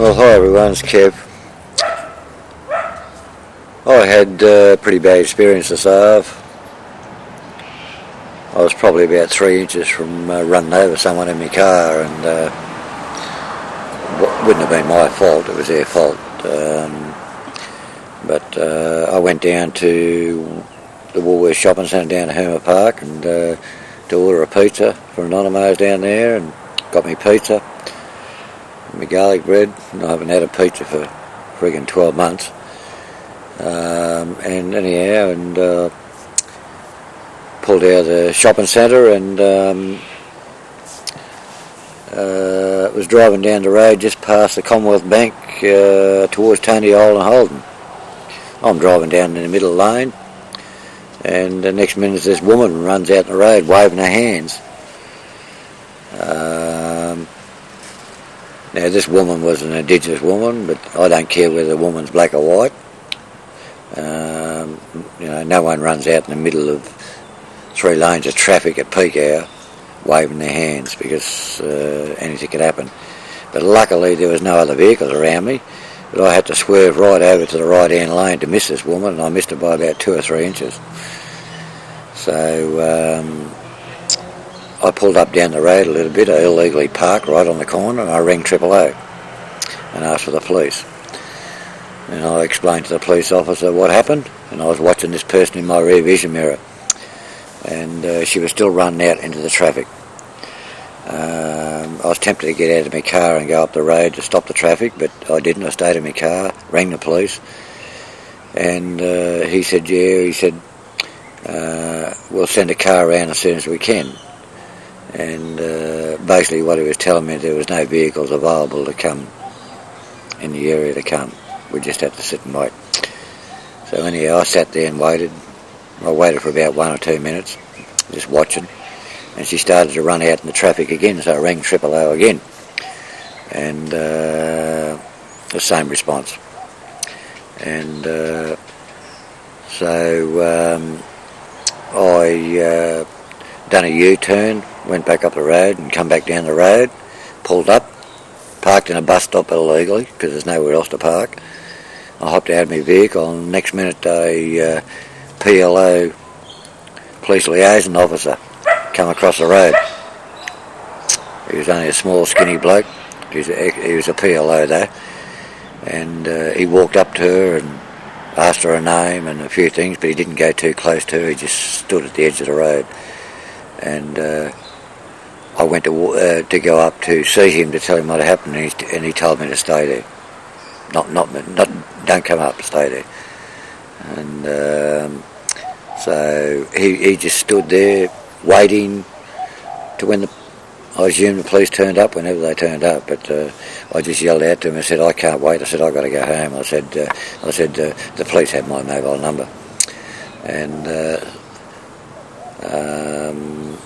Well, hi everyone, it's Kev. I had a pretty bad experience this half. I was probably about 3 inches from running over someone in my car, and wouldn't have been my fault, it was their fault. But I went down to the Woolworths shopping centre down at Herma Park and to order a pizza for Anonymous down there, and got me pizza, my garlic bread, and I haven't had a pizza for friggin' 12 months. And anyhow, pulled out of the shopping centre and was driving down the road just past the Commonwealth Bank towards Tony Island Holden. I'm driving down in the middle lane, and the next minute this woman runs out in the road waving her hands. Now this woman was an Indigenous woman, but I don't care whether the woman's black or white. No one runs out in the middle of 3 lanes of traffic at peak hour waving their hands, because anything could happen. But luckily there was no other vehicles around me, but I had to swerve right over to the right hand lane to miss this woman, and I missed her by about 2 or 3 inches. So I pulled up down the road a little bit. I illegally parked right on the corner, and I rang 000 and asked for the police. And I explained to the police officer what happened, and I was watching this person in my rear vision mirror, and she was still running out into the traffic. I was tempted to get out of my car and go up the road to stop the traffic, but I didn't. I stayed in my car, rang the police, and he said, we'll send a car around as soon as we can. And basically what he was telling me, there was no vehicles available to come in the area to come. We just had to sit and wait. So anyhow, I sat there and waited. I waited for about 1 or 2 minutes, just watching, and she started to run out in the traffic again, so I rang 000 again, and the same response. And so I done a U-turn, went back up the road and come back down the road, pulled up, parked in a bus stop illegally because there's nowhere else to park. I hopped out of my vehicle, and the next minute a PLO, police liaison officer, come across the road. He was only a small skinny bloke. He was a PLO though, and he walked up to her and asked her name and a few things, but he didn't go too close to her. He just stood at the edge of the road, and I went to go up to see him to tell him what happened, and he told me to stay there. Not don't come up, stay there. And so he just stood there waiting to when I assume the police turned up, whenever they turned up, but I just yelled out to him and said, I can't wait. I said, I've got to go home. I said the police had my mobile number. And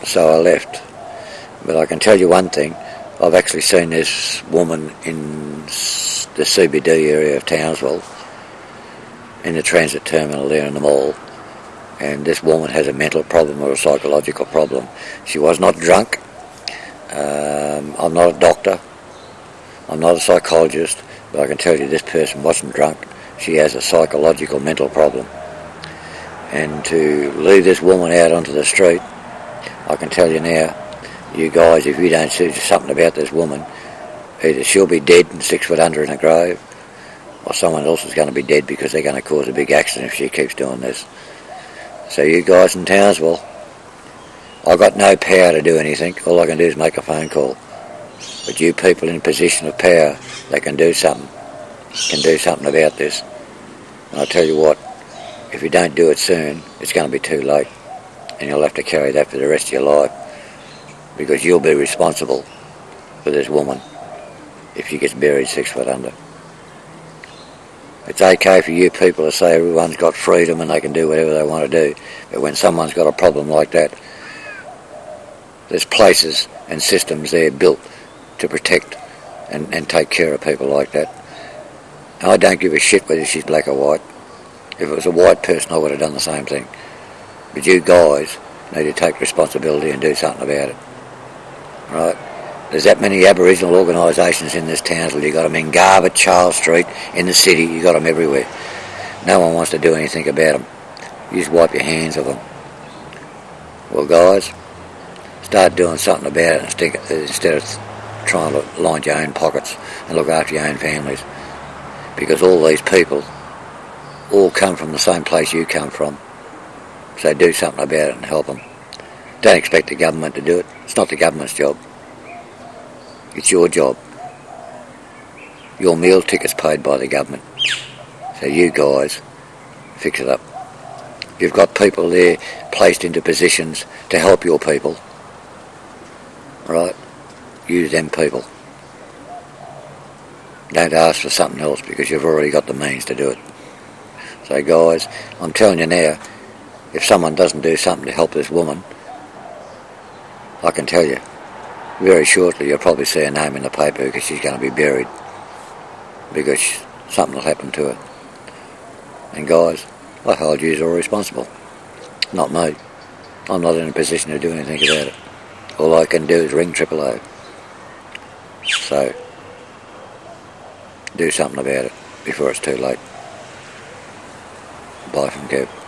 so I left. But I can tell you one thing, I've actually seen this woman in the CBD area of Townsville, in the transit terminal there in the mall, and this woman has a mental problem or a psychological problem. She was not drunk. I'm not a doctor. I'm not a psychologist, but I can tell you this person wasn't drunk. She has a psychological mental problem. And to leave this woman out onto the street, I can tell you now, you guys, if you don't do something about this woman, either she'll be dead and 6 foot under in a grave, or someone else is going to be dead because they're going to cause a big accident if she keeps doing this. So you guys in Townsville, I've got no power to do anything. All I can do is make a phone call. But you people in a position of power that can do something about this. And I'll tell you what, if you don't do it soon, it's going to be too late. And you'll have to carry that for the rest of your life, because you'll be responsible for this woman if she gets buried 6 foot under. It's okay for you people to say everyone's got freedom and they can do whatever they want to do, but when someone's got a problem like that, there's places and systems there built to protect and take care of people like that. And I don't give a shit whether she's black or white. If it was a white person, I would have done the same thing. But you guys need to take responsibility and do something about it. Right? There's that many Aboriginal organisations in this Townsville. You got them in Garbutt, Charles Street, in the city. You got them everywhere. No one wants to do anything about them. You just wipe your hands of them. Well, guys, start doing something about it instead of trying to line your own pockets and look after your own families. Because all these people all come from the same place you come from. So do something about it and help them. Don't expect the government to do it. It's not the government's job. It's your job. Your meal ticket's paid by the government. So you guys, fix it up. You've got people there placed into positions to help your people. Right? Use them people. Don't ask for something else because you've already got the means to do it. So guys, I'm telling you now, if someone doesn't do something to help this woman, I can tell you, very shortly you'll probably see her name in the paper because she's going to be buried. Because something will happen to her. And guys, I hold you as all responsible. Not me. I'm not in a position to do anything about it. All I can do is ring Triple O. So, do something about it before it's too late. Bye from Kev.